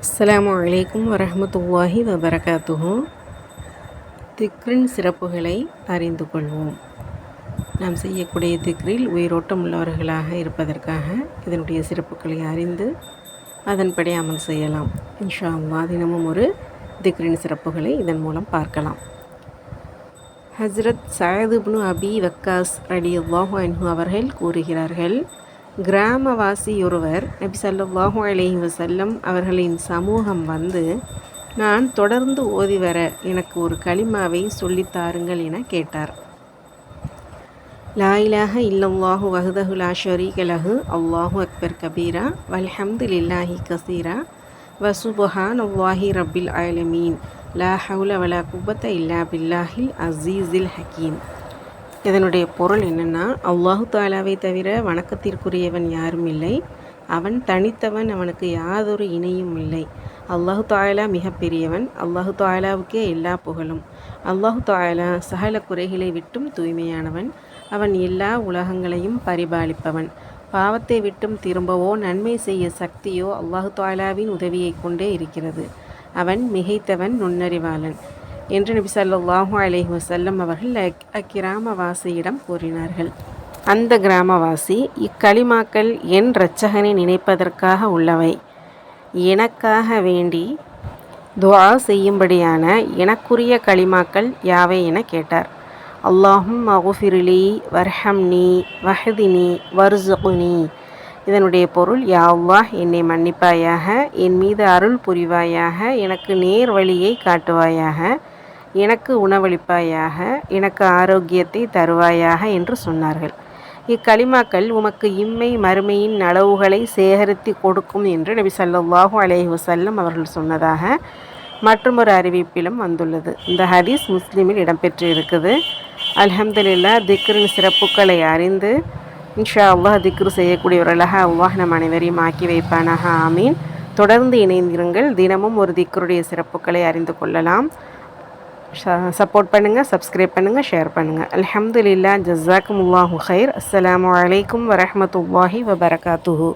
அஸ்ஸலாமு அலைக்கும் வரஹ்மத்துல்லாஹி வபரகாத்துஹு. திக்ரின் சிறப்புகளை அறிந்து கொள்வோம். நாம் செய்யக்கூடிய திக்ரில் உயிரோட்டம் உள்ளவர்களாக இருப்பதற்காக இதனுடைய சிறப்புகளை அறிந்து அதன்படி அமல் செய்யலாம். இன்ஷா அல்லாஹ் தினமும் ஒரு திக்ரின் சிறப்புகளை இதன் மூலம் பார்க்கலாம். ஹஸ்ரத் சஅத் இப்னு அபி வக்காஸ் ரலியல்லாஹு அன்ஹு அவர்கள் கூறுகிறார்கள், கிராமவாசி ஒருவர் நபி ஸல்லல்லாஹு அலைஹி வஸல்லம் அவர்களின் சமூகம் வந்து, நான் தொடர்ந்து ஓதி வர எனக்கு ஒரு கலிமாவை சொல்லித்தாருங்கள் என கேட்டார். லா இலாஹ இல்லல்லாஹு வஹ்தஹு லா ஷரீக லஹு அல்லாஹு அக்பர் கபீரா வல்ஹம்துலில்லாஹி கஸீரா வசுப்ஹானல்லாஹி ரப்பில் ஆலமீன் லா ஹவுல வலா குவத்த இல்லா பில்லாஹில் அஸீஸில் ஹக்கீம். இதனுடைய பொருள் என்னென்னா, அல்லாஹு தாலாவை தவிர வணக்கத்திற்குரியவன் யாரும் இல்லை, அவன் தனித்தவன், அவனுக்கு யாதொரு இணையும் இல்லை. அல்லாஹு தாலா மிக பெரியவன், அல்லாஹு தாலாவுக்கே எல்லா புகழும். அல்லாஹு தாலா சகல குறைகளை விட்டும் தூய்மையானவன், அவன் எல்லா உலகங்களையும் பரிபாலிப்பவன். பாவத்தை விட்டும் திரும்பவோ நன்மை செய்ய சக்தியோ அல்லாஹு தாலாவின் உதவியை கொண்டே இருக்கிறது. அவன் மிகைத்தவன், நுண்ணறிவாளன் என்று நபி ஸல்லல்லாஹு அலைஹி வஸல்லம் அவர்கள் அக்கிராமவாசியிடம் கூறினார்கள். அந்த கிராமவாசி, இக்களிமாக்கள் என் இரட்சகனை நினைப்பதற்காக உள்ளவை, எனக்காக வேண்டி துஆ செய்யும்படியான எனக்குரிய களிமாக்கள் யாவை என கேட்டார். அல்லாஹும்ம குஃபிர்லி வர்ஹம்னி வஹ்தினி வர்ஸுக்னி. இதனுடைய பொருள், யா அல்லாஹ் என்னை மன்னிப்பாயாக, என் மீது அருள் புரிவாயாக, எனக்கு நேர் வழியை காட்டுவாயாக, எனக்கு உணவளிப்பாயாக, எனக்கு ஆரோக்கியத்தை தருவாயாக என்று சொன்னார்கள். இக்களிமாக்கள் உமக்கு இம்மை மறுமையின் நலவுகளை சேகரித்து கொடுக்கும் என்று நபி ஸல்லல்லாஹு அலைஹி வஸல்லம் அவர்கள் சொன்னதாக மற்றொரு அறிவிப்பிலும் வந்துள்ளது. இந்த ஹதீஸ் முஸ்லிமில் இடம்பெற்று இருக்குது. அல்ஹம்துலில்லாஹ், திக்ரின் சிறப்புகளை அறிந்து இன்ஷா அல்லாஹ் திக்ரு செய்யக்கூடியவர்களாக அல்லாஹ் நம் அனைவரையும் ஆக்கி வைப்பானாக. ஆமீன். தொடர்ந்து இணைந்திருங்கள். தினமும் ஒரு திக்ருடைய சிறப்புகளை அறிந்து கொள்ளலாம். சப்போர்ட் பண்ணுங்கள், சப்ஸ்கிரைப் பண்ணுங்கள், ஷேர் பண்ணுங்கள். அல்ஹம்துலில்லாஹ், ஜஸாக்குமுல்லாஹு ஹைர். அஸ்ஸலாமு அலைக்கும் வரஹ்மத்துல்லாஹி வபரகாத்துஹு.